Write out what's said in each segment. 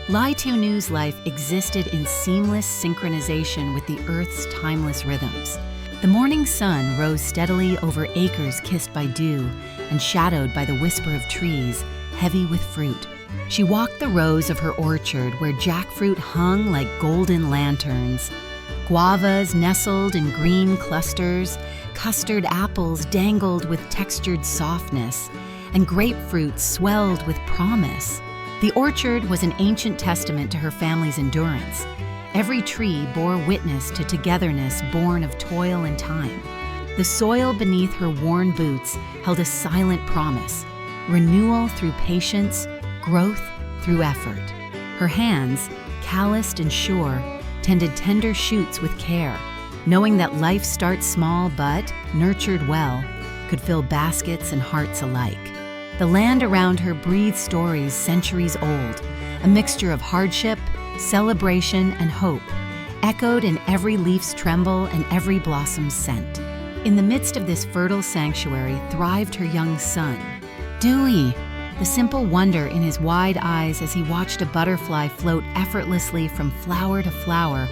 Tieu Nu's life existed in seamless synchronization with the Earth's timeless rhythms. The morning sun rose steadily over acres kissed by dew and shadowed by the whisper of trees, heavy with fruit. She walked the rows of her orchard where jackfruit hung like golden lanterns. Guavas nestled in green clusters, custard apples dangled with textured softness, and grapefruit swelled with promise. The orchard was an ancient testament to her family's endurance. Every tree bore witness to togetherness born of toil and time. The soil beneath her worn boots held a silent promise: renewal through patience, growth through effort. Her hands, calloused and sure, tended tender shoots with care, knowing that life starts small but, nurtured well, could fill baskets and hearts alike. The land around her breathed stories centuries old, a mixture of hardship, celebration, and hope, echoed in every leaf's tremble and every blossom's scent. In the midst of this fertile sanctuary thrived her young son, Dewey. The simple wonder in his wide eyes as he watched a butterfly float effortlessly from flower to flower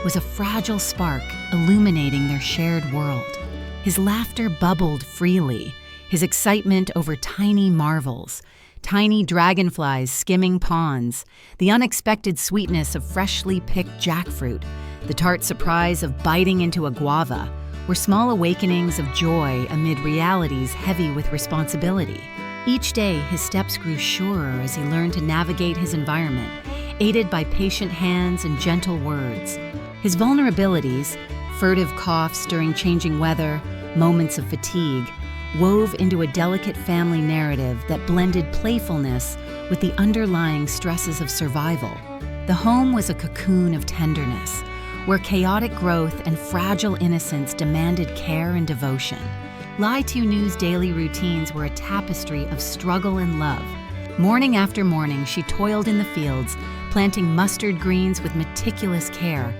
was a fragile spark illuminating their shared world. His laughter bubbled freely, his excitement over tiny marvels, tiny dragonflies skimming ponds, the unexpected sweetness of freshly picked jackfruit, the tart surprise of biting into a guava, were small awakenings of joy amid realities heavy with responsibility. Each day, his steps grew surer as he learned to navigate his environment, aided by patient hands and gentle words. His vulnerabilities, furtive coughs during changing weather, moments of fatigue, wove into a delicate family narrative that blended playfulness with the underlying stresses of survival. The home was a cocoon of tenderness, where chaotic growth and fragile innocence demanded care and devotion. Tieu Nu's daily routines were a tapestry of struggle and love. Morning after morning, she toiled in the fields, planting mustard greens with meticulous care,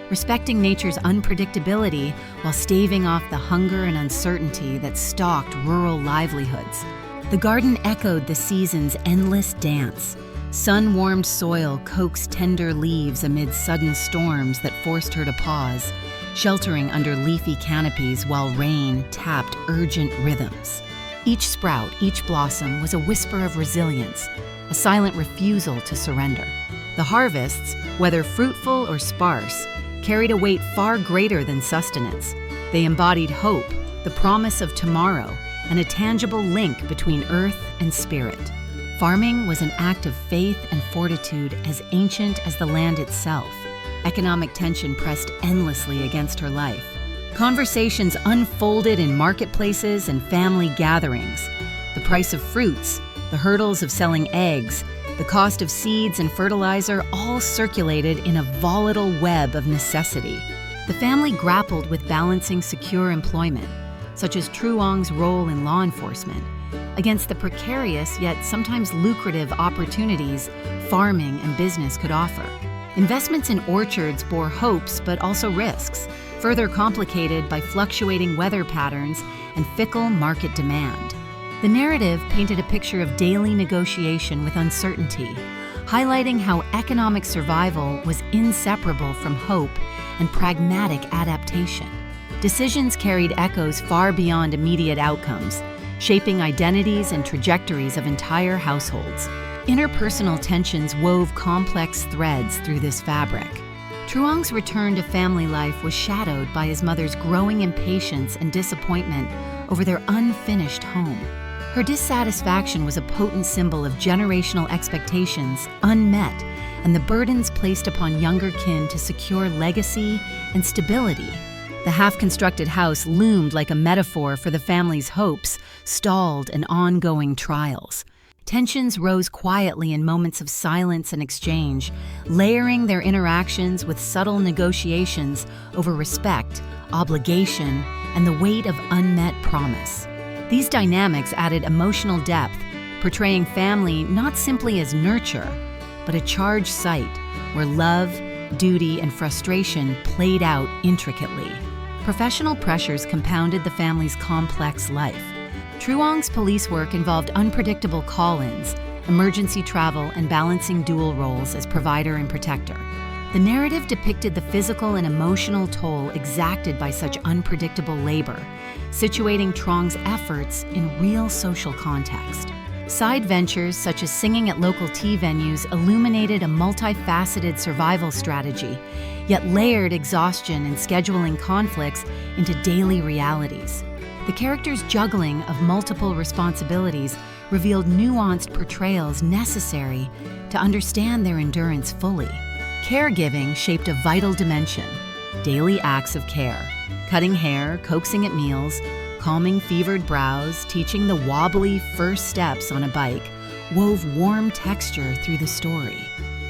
respecting nature's unpredictability while staving off the hunger and uncertainty that stalked rural livelihoods. The garden echoed the season's endless dance. Sun-warmed soil coaxed tender leaves amid sudden storms that forced her to pause, sheltering under leafy canopies while rain tapped urgent rhythms. Each sprout, each blossom was a whisper of resilience, a silent refusal to surrender. The harvests, whether fruitful or sparse, carried a weight far greater than sustenance. They embodied hope, the promise of tomorrow, and a tangible link between earth and spirit. Farming was an act of faith and fortitude as ancient as the land itself. Economic tension pressed endlessly against her life. Conversations unfolded in marketplaces and family gatherings. The price of fruits, the hurdles of selling eggs, the cost of seeds and fertilizer all circulated in a volatile web of necessity. The family grappled with balancing secure employment, such as Truong's role in law enforcement, against the precarious yet sometimes lucrative opportunities farming and business could offer. Investments in orchards bore hopes but also risks, further complicated by fluctuating weather patterns and fickle market demand. The narrative painted a picture of daily negotiation with uncertainty, highlighting how economic survival was inseparable from hope and pragmatic adaptation. Decisions carried echoes far beyond immediate outcomes, shaping identities and trajectories of entire households. Interpersonal tensions wove complex threads through this fabric. Truong's return to family life was shadowed by his mother's growing impatience and disappointment over their unfinished home. Her dissatisfaction was a potent symbol of generational expectations unmet and the burdens placed upon younger kin to secure legacy and stability. The half-constructed house loomed like a metaphor for the family's hopes, stalled, and ongoing trials. Tensions rose quietly in moments of silence and exchange, layering their interactions with subtle negotiations over respect, obligation, and the weight of unmet promise. These dynamics added emotional depth, portraying family not simply as nurture, but a charged site where love, duty, and frustration played out intricately. Professional pressures compounded the family's complex life. Truong's police work involved unpredictable call-ins, emergency travel, and balancing dual roles as provider and protector. The narrative depicted the physical and emotional toll exacted by such unpredictable labor, situating Truong's efforts in real social context. Side ventures such as singing at local tea venues illuminated a multifaceted survival strategy, yet layered exhaustion and scheduling conflicts into daily realities. The characters' juggling of multiple responsibilities revealed nuanced portrayals necessary to understand their endurance fully. Caregiving shaped a vital dimension: daily acts of care, cutting hair, coaxing at meals, calming fevered brows, teaching the wobbly first steps on a bike, wove warm texture through the story.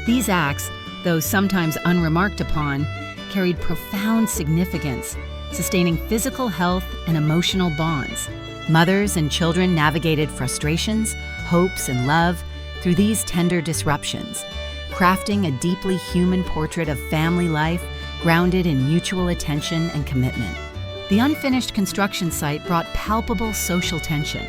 These acts, though sometimes unremarked upon, carried profound significance, sustaining physical health and emotional bonds. Mothers and children navigated frustrations, hopes, and love through these tender disruptions, crafting a deeply human portrait of family life grounded in mutual attention and commitment. The unfinished construction site brought palpable social tension.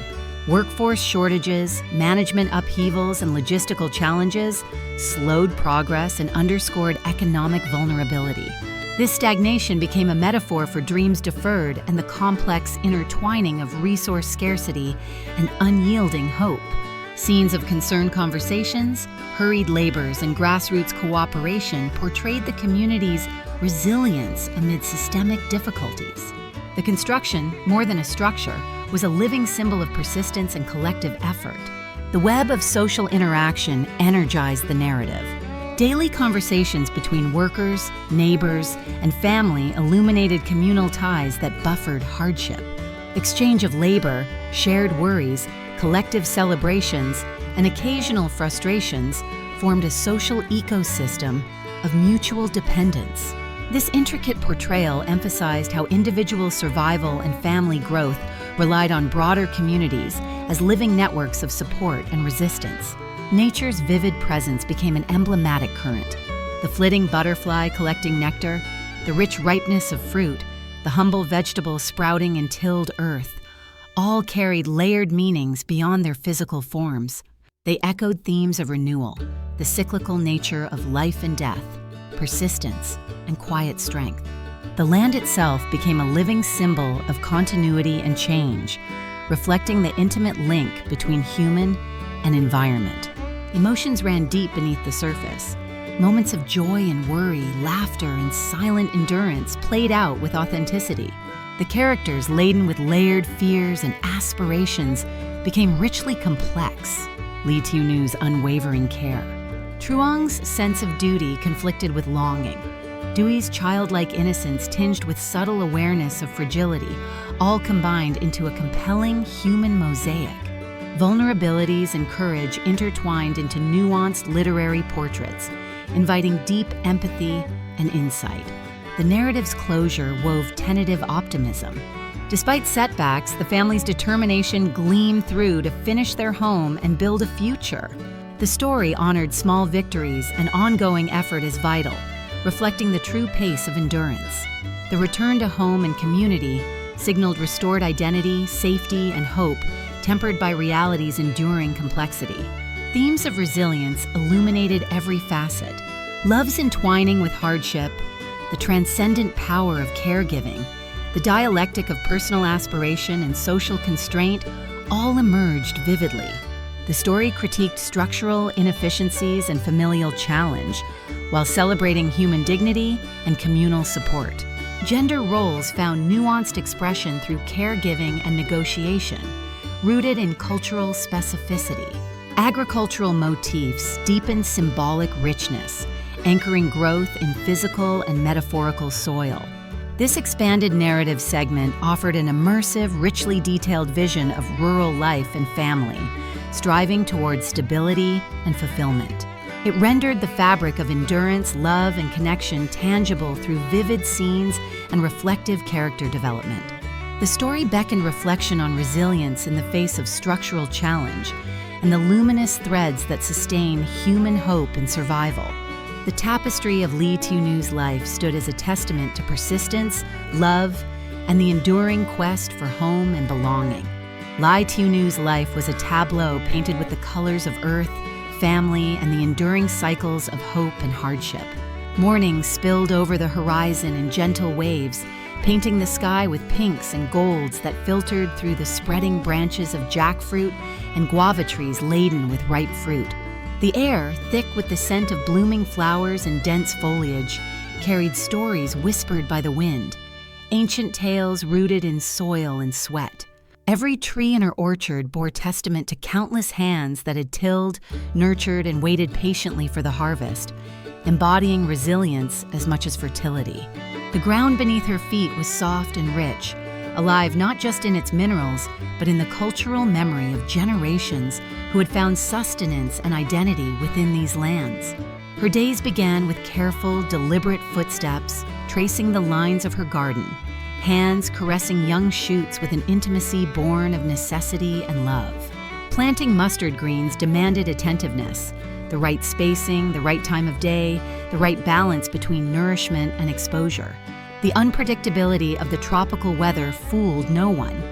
Workforce shortages, management upheavals, and logistical challenges slowed progress and underscored economic vulnerability. This stagnation became a metaphor for dreams deferred and the complex intertwining of resource scarcity and unyielding hope. Scenes of concerned conversations, hurried labors, and grassroots cooperation portrayed the community's resilience amid systemic difficulties. The construction, more than a structure, was a living symbol of persistence and collective effort. The web of social interaction energized the narrative. Daily conversations between workers, neighbors, and family illuminated communal ties that buffered hardship. Exchange of labor, shared worries, collective celebrations, and occasional frustrations formed a social ecosystem of mutual dependence. This intricate portrayal emphasized how individual survival and family growth relied on broader communities as living networks of support and resistance. Nature's vivid presence became an emblematic current. The flitting butterfly collecting nectar, the rich ripeness of fruit, the humble vegetable sprouting in tilled earth, all carried layered meanings beyond their physical forms. They echoed themes of renewal, the cyclical nature of life and death, persistence, and quiet strength. The land itself became a living symbol of continuity and change, reflecting the intimate link between human and environment. Emotions ran deep beneath the surface. Moments of joy and worry, laughter, and silent endurance played out with authenticity. The characters, laden with layered fears and aspirations, became richly complex. Tieu Nu's unwavering care. Truong's sense of duty conflicted with longing. Dewey's childlike innocence tinged with subtle awareness of fragility, all combined into a compelling human mosaic. Vulnerabilities and courage intertwined into nuanced literary portraits, inviting deep empathy and insight. The narrative's closure wove tentative optimism. Despite setbacks, the family's determination gleamed through to finish their home and build a future. The story honored small victories and ongoing effort as vital, reflecting the true pace of endurance. The return to home and community signaled restored identity, safety, and hope, tempered by reality's enduring complexity. Themes of resilience illuminated every facet. Love's entwining with hardship, the transcendent power of caregiving, the dialectic of personal aspiration and social constraint all emerged vividly. The story critiqued structural inefficiencies and familial challenge, while celebrating human dignity and communal support. Gender roles found nuanced expression through caregiving and negotiation, rooted in cultural specificity. Agricultural motifs deepened symbolic richness, anchoring growth in physical and metaphorical soil. This expanded narrative segment offered an immersive, richly detailed vision of rural life and family, striving towards stability and fulfillment. It rendered the fabric of endurance, love, and connection tangible through vivid scenes and reflective character development. The story beckoned reflection on resilience in the face of structural challenge and the luminous threads that sustain human hope and survival. The tapestry of Tieu Nu's life stood as a testament to persistence, love, and the enduring quest for home and belonging. Tieu Nu's life was a tableau painted with the colors of earth, family, and the enduring cycles of hope and hardship. Morning spilled over the horizon in gentle waves, painting the sky with pinks and golds that filtered through the spreading branches of jackfruit and guava trees laden with ripe fruit. The air, thick with the scent of blooming flowers and dense foliage, carried stories whispered by the wind, ancient tales rooted in soil and sweat. Every tree in her orchard bore testament to countless hands that had tilled, nurtured, and waited patiently for the harvest, embodying resilience as much as fertility. The ground beneath her feet was soft and rich, alive not just in its minerals, but in the cultural memory of generations who had found sustenance and identity within these lands. Her days began with careful, deliberate footsteps, tracing the lines of her garden, hands caressing young shoots with an intimacy born of necessity and love. Planting mustard greens demanded attentiveness, the right spacing, the right time of day, the right balance between nourishment and exposure. The unpredictability of the tropical weather fooled no one.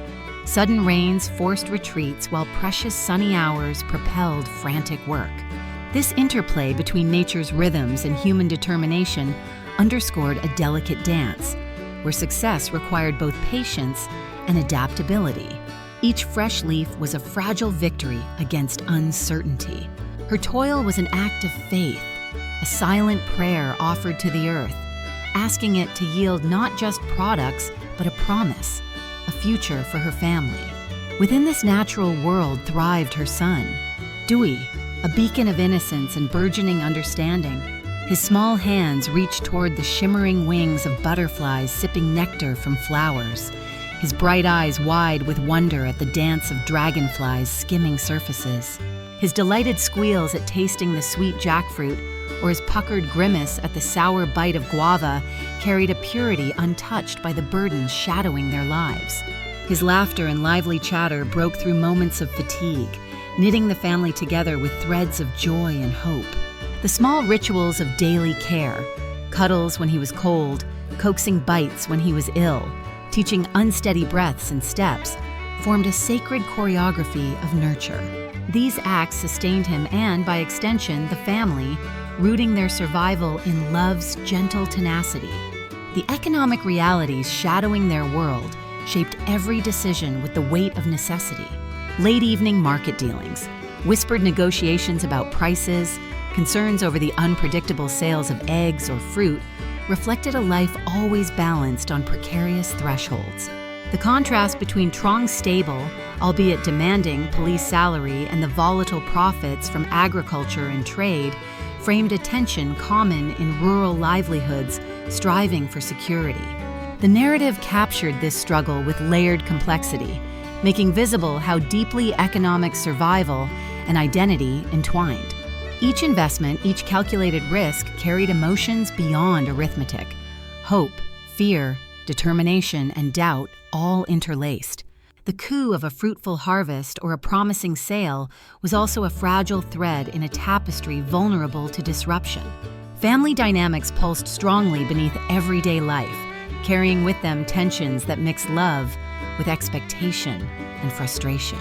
Sudden rains forced retreats while precious sunny hours propelled frantic work. This interplay between nature's rhythms and human determination underscored a delicate dance, where success required both patience and adaptability. Each fresh leaf was a fragile victory against uncertainty. Her toil was an act of faith, a silent prayer offered to the earth, asking it to yield not just products, but a promise, a future for her family. Within this natural world thrived her son, Dewey, a beacon of innocence and burgeoning understanding. His small hands reached toward the shimmering wings of butterflies sipping nectar from flowers, his bright eyes wide with wonder at the dance of dragonflies skimming surfaces. His delighted squeals at tasting the sweet jackfruit, or his puckered grimace at the sour bite of guava, carried a purity untouched by the burdens shadowing their lives. His laughter and lively chatter broke through moments of fatigue, knitting the family together with threads of joy and hope. The small rituals of daily care, cuddles when he was cold, coaxing bites when he was ill, teaching unsteady breaths and steps, formed a sacred choreography of nurture. These acts sustained him and, by extension, the family, rooting their survival in love's gentle tenacity. The economic realities shadowing their world shaped every decision with the weight of necessity. Late evening market dealings, whispered negotiations about prices, concerns over the unpredictable sales of eggs or fruit reflected a life always balanced on precarious thresholds. The contrast between Truong's stable, albeit demanding, police salary and the volatile profits from agriculture and trade framed a tension common in rural livelihoods striving for security. The narrative captured this struggle with layered complexity, making visible how deeply economic survival and identity entwined. Each investment, each calculated risk carried emotions beyond arithmetic: hope, fear, determination, and doubt all interlaced. The coup of a fruitful harvest or a promising sale was also a fragile thread in a tapestry vulnerable to disruption. Family dynamics pulsed strongly beneath everyday life, carrying with them tensions that mixed love with expectation and frustration.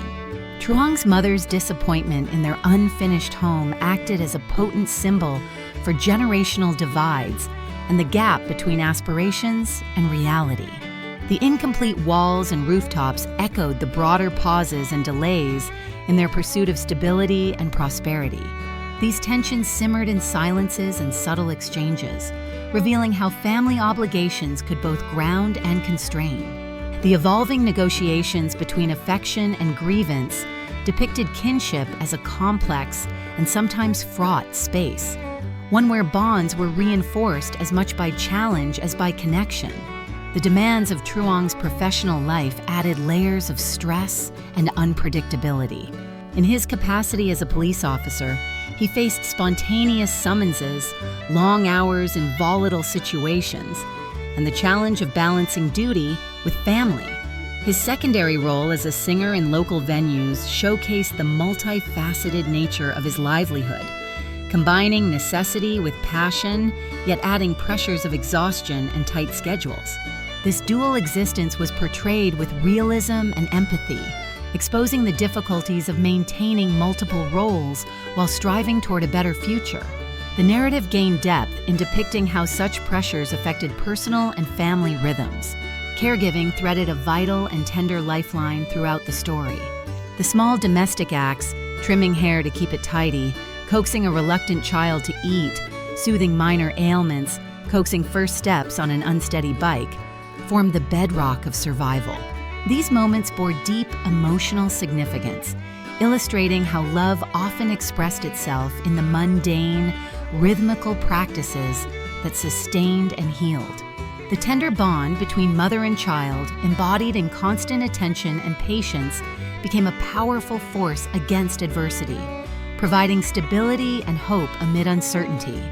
Truong's mother's disappointment in their unfinished home acted as a potent symbol for generational divides and the gap between aspirations and reality. The incomplete walls and rooftops echoed the broader pauses and delays in their pursuit of stability and prosperity. These tensions simmered in silences and subtle exchanges, revealing how family obligations could both ground and constrain. The evolving negotiations between affection and grievance depicted kinship as a complex and sometimes fraught space, one where bonds were reinforced as much by challenge as by connection. The demands of Truong's professional life added layers of stress and unpredictability. In his capacity as a police officer, he faced spontaneous summonses, long hours in volatile situations, and the challenge of balancing duty with family. His secondary role as a singer in local venues showcased the multifaceted nature of his livelihood, combining necessity with passion, yet adding pressures of exhaustion and tight schedules. This dual existence was portrayed with realism and empathy, exposing the difficulties of maintaining multiple roles while striving toward a better future. The narrative gained depth in depicting how such pressures affected personal and family rhythms. Caregiving threaded a vital and tender lifeline throughout the story. The small domestic acts, trimming hair to keep it tidy, coaxing a reluctant child to eat, soothing minor ailments, coaxing first steps on an unsteady bike, formed the bedrock of survival. These moments bore deep emotional significance, illustrating how love often expressed itself in the mundane, rhythmical practices that sustained and healed. The tender bond between mother and child, embodied in constant attention and patience, became a powerful force against adversity, providing stability and hope amid uncertainty.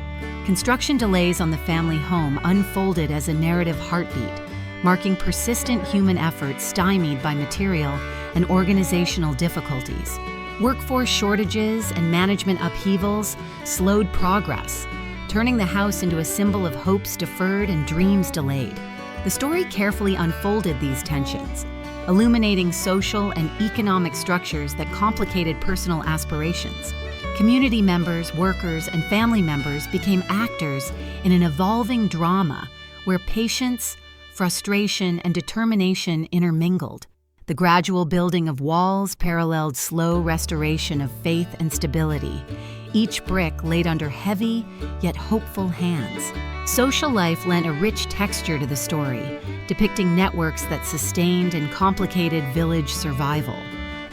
Construction delays on the family home unfolded as a narrative heartbeat, marking persistent human efforts stymied by material and organizational difficulties. Workforce shortages and management upheavals slowed progress, turning the house into a symbol of hopes deferred and dreams delayed. The story carefully unfolded these tensions, illuminating social and economic structures that complicated personal aspirations. Community members, workers, and family members became actors in an evolving drama where patience, frustration, and determination intermingled. The gradual building of walls paralleled slow restoration of faith and stability, each brick laid under heavy yet hopeful hands. Social life lent a rich texture to the story, depicting networks that sustained and complicated village survival.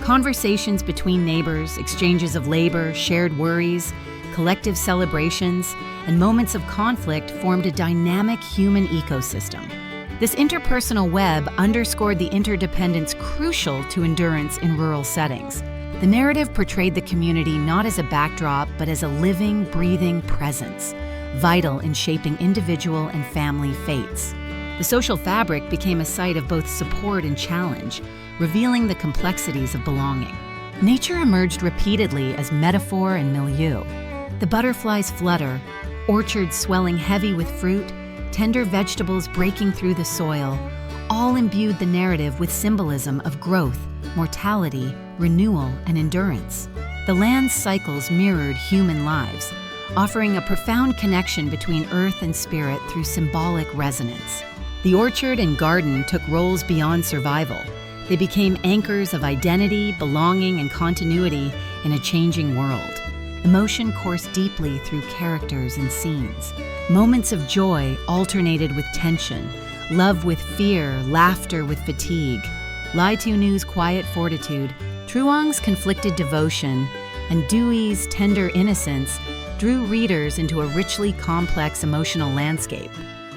Conversations between neighbors, exchanges of labor, shared worries, collective celebrations, and moments of conflict formed a dynamic human ecosystem. This interpersonal web underscored the interdependence crucial to endurance in rural settings. The narrative portrayed the community not as a backdrop, but as a living, breathing presence, vital in shaping individual and family fates. The social fabric became a site of both support and challenge, revealing the complexities of belonging. Nature emerged repeatedly as metaphor and milieu. The butterflies flutter, orchards swelling heavy with fruit, tender vegetables breaking through the soil, all imbued the narrative with symbolism of growth, mortality, renewal, and endurance. The land's cycles mirrored human lives, offering a profound connection between earth and spirit through symbolic resonance. The orchard and garden took roles beyond survival. They became anchors of identity, belonging, and continuity in a changing world. Emotion coursed deeply through characters and scenes. Moments of joy alternated with tension, love with fear, laughter with fatigue. Tieu Nu's quiet fortitude, Truong's conflicted devotion, and Dui's tender innocence drew readers into a richly complex emotional landscape.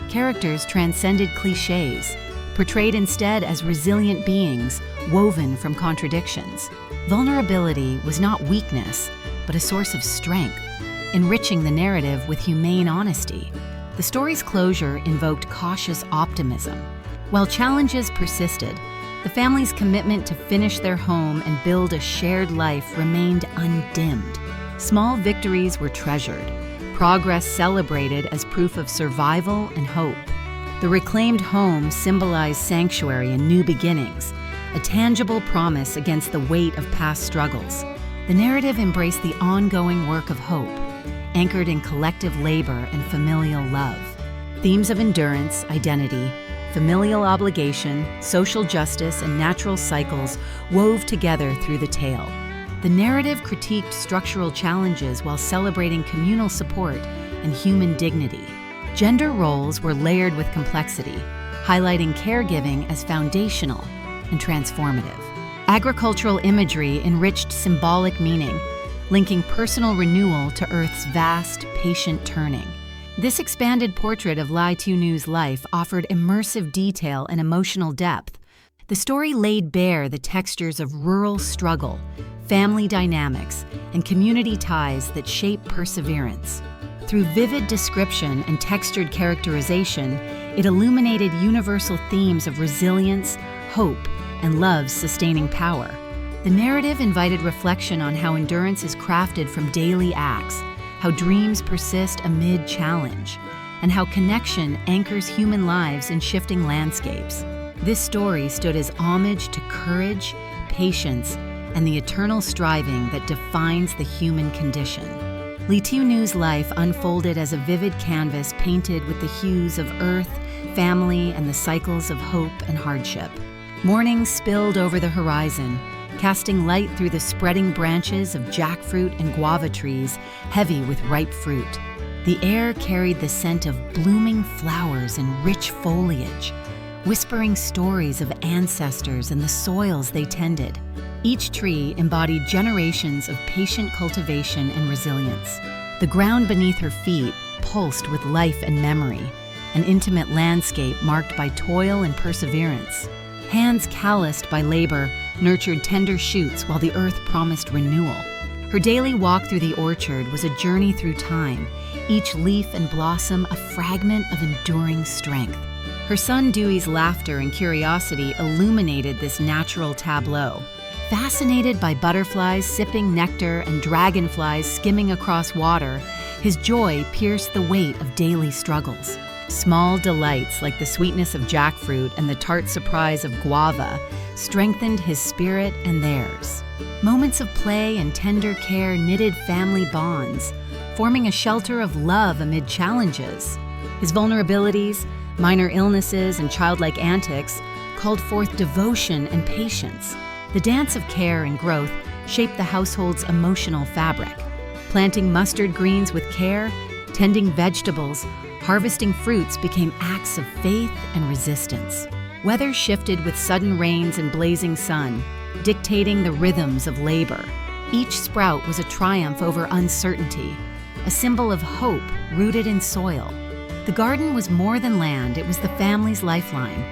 Characters transcended clichés, portrayed instead as resilient beings woven from contradictions. Vulnerability was not weakness, but a source of strength, enriching the narrative with humane honesty. The story's closure invoked cautious optimism. While challenges persisted, the family's commitment to finish their home and build a shared life remained undimmed. Small victories were treasured, progress celebrated as proof of survival and hope. The reclaimed home symbolized sanctuary and new beginnings, a tangible promise against the weight of past struggles. The narrative embraced the ongoing work of hope, anchored in collective labor and familial love. Themes of endurance, identity, familial obligation, social justice, and natural cycles wove together through the tale. The narrative critiqued structural challenges while celebrating communal support and human dignity. Gender roles were layered with complexity, highlighting caregiving as foundational and transformative. Agricultural imagery enriched symbolic meaning, linking personal renewal to Earth's vast, patient turning. This expanded portrait of Tieu Nu's life offered immersive detail and emotional depth. The story laid bare the textures of rural struggle, family dynamics, and community ties that shape perseverance. Through vivid description and textured characterization, it illuminated universal themes of resilience, hope, and love's sustaining power. The narrative invited reflection on how endurance is crafted from daily acts, how dreams persist amid challenge, and how connection anchors human lives in shifting landscapes. This story stood as homage to courage, patience, and the eternal striving that defines the human condition. Tieu Nu's life unfolded as a vivid canvas painted with the hues of earth, family, and the cycles of hope and hardship. Morning spilled over the horizon, casting light through the spreading branches of jackfruit and guava trees, heavy with ripe fruit. The air carried the scent of blooming flowers and rich foliage, whispering stories of ancestors and the soils they tended. Each tree embodied generations of patient cultivation and resilience. The ground beneath her feet pulsed with life and memory, an intimate landscape marked by toil and perseverance. Hands calloused by labor nurtured tender shoots while the earth promised renewal. Her daily walk through the orchard was a journey through time, each leaf and blossom a fragment of enduring strength. Her son Dewey's laughter and curiosity illuminated this natural tableau. Fascinated by butterflies sipping nectar and dragonflies skimming across water, his joy pierced the weight of daily struggles. Small delights like the sweetness of jackfruit and the tart surprise of guava strengthened his spirit and theirs. Moments of play and tender care knitted family bonds, forming a shelter of love amid challenges. His vulnerabilities, minor illnesses, and childlike antics called forth devotion and patience. The dance of care and growth shaped the household's emotional fabric. Planting mustard greens with care, tending vegetables, harvesting fruits became acts of faith and resistance. Weather shifted with sudden rains and blazing sun, dictating the rhythms of labor. Each sprout was a triumph over uncertainty, a symbol of hope rooted in soil. The garden was more than land, it was the family's lifeline,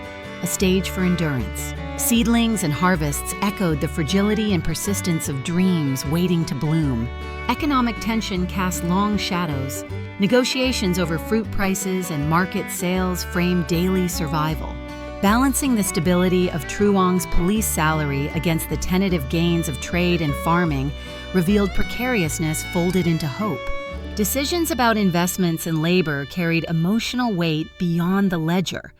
a stage for endurance. Seedlings and harvests echoed the fragility and persistence of dreams waiting to bloom. Economic tension cast long shadows. Negotiations over fruit prices and market sales framed daily survival. Balancing the stability of Truong's police salary against the tentative gains of trade and farming revealed precariousness folded into hope. Decisions about investments and labor carried emotional weight beyond the ledger,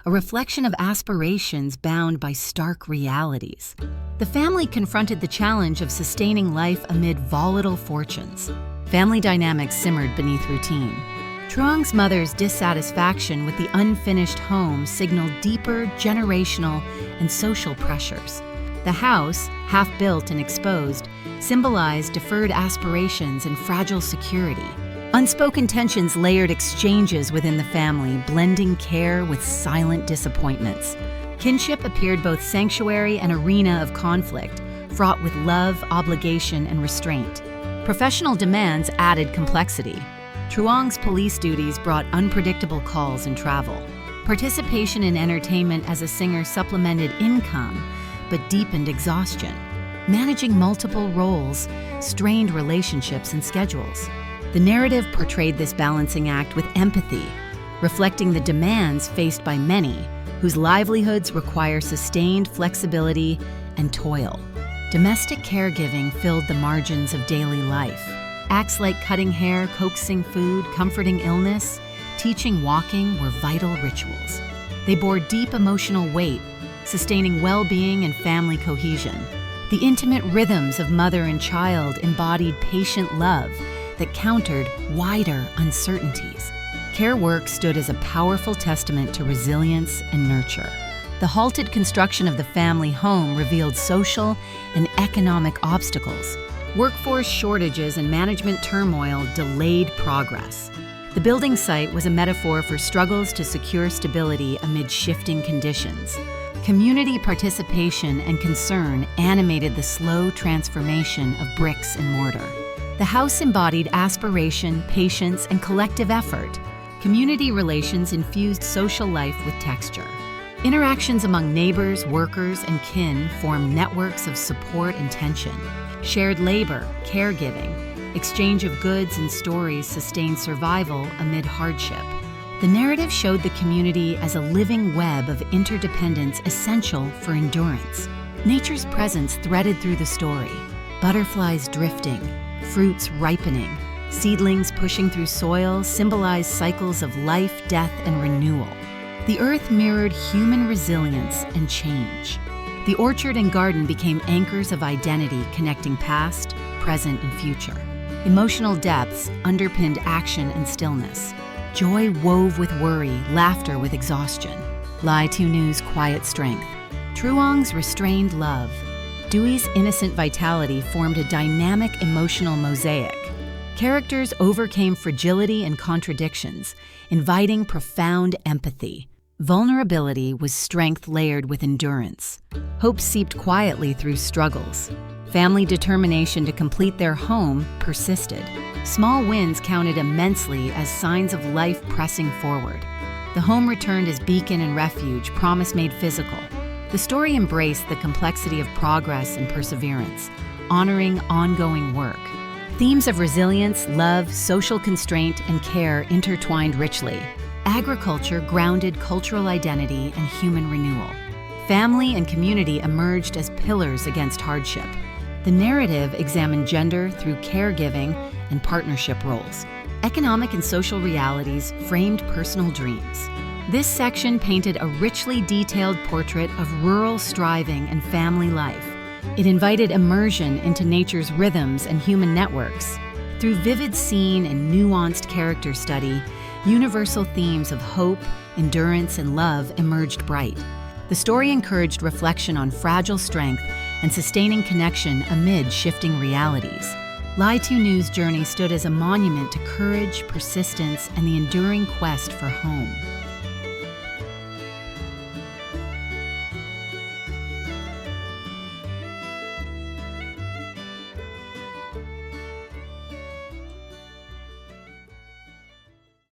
a reflection of aspirations bound by stark realities. The family confronted the challenge of sustaining life amid volatile fortunes. Family dynamics simmered beneath routine. Truong's mother's dissatisfaction with the unfinished home signaled deeper generational and social pressures. The house, half-built and exposed, symbolized deferred aspirations and fragile security. Unspoken tensions layered exchanges within the family, blending care with silent disappointments. Kinship appeared both sanctuary and arena of conflict, fraught with love, obligation, and restraint. Professional demands added complexity. Truong's police duties brought unpredictable calls and travel. Participation in entertainment as a singer supplemented income, but deepened exhaustion. Managing multiple roles strained relationships and schedules. The narrative portrayed this balancing act with empathy, reflecting the demands faced by many whose livelihoods require sustained flexibility and toil. Domestic caregiving filled the margins of daily life. Acts like cutting hair, coaxing food, comforting illness, teaching walking were vital rituals. They bore deep emotional weight, sustaining well-being and family cohesion. The intimate rhythms of mother and child embodied patient love that countered wider uncertainties. Care work stood as a powerful testament to resilience and nurture. The halted construction of the family home revealed social and economic obstacles. Workforce shortages and management turmoil delayed progress. The building site was a metaphor for struggles to secure stability amid shifting conditions. Community participation and concern animated the slow transformation of bricks and mortar. The house embodied aspiration, patience, and collective effort. Community relations infused social life with texture. Interactions among neighbors, workers, and kin formed networks of support and tension. Shared labor, caregiving, exchange of goods and stories sustained survival amid hardship. The narrative showed the community as a living web of interdependence essential for endurance. Nature's presence threaded through the story. Butterflies drifting, fruits ripening, seedlings pushing through soil symbolized cycles of life, death, and renewal. The earth mirrored human resilience and change. The orchard and garden became anchors of identity connecting past, present, and future. Emotional depths underpinned action and stillness. Joy wove with worry, laughter with exhaustion. Tieu Nu's quiet strength. Truong's restrained love. Dui's innocent vitality formed a dynamic emotional mosaic. Characters overcame fragility and contradictions, inviting profound empathy. Vulnerability was strength layered with endurance. Hope seeped quietly through struggles. Family determination to complete their home persisted. Small wins counted immensely as signs of life pressing forward. The home returned as beacon and refuge, promise made physical. The story embraced the complexity of progress and perseverance, honoring ongoing work. Themes of resilience, love, social constraint, and care intertwined richly. Agriculture grounded cultural identity and human renewal. Family and community emerged as pillars against hardship. The narrative examined gender through caregiving and partnership roles. Economic and social realities framed personal dreams. This section painted a richly detailed portrait of rural striving and family life. It invited immersion into nature's rhythms and human networks. Through vivid scene and nuanced character study, universal themes of hope, endurance, and love emerged bright. The story encouraged reflection on fragile strength and sustaining connection amid shifting realities. Tieu Nu's journey stood as a monument to courage, persistence, and the enduring quest for home.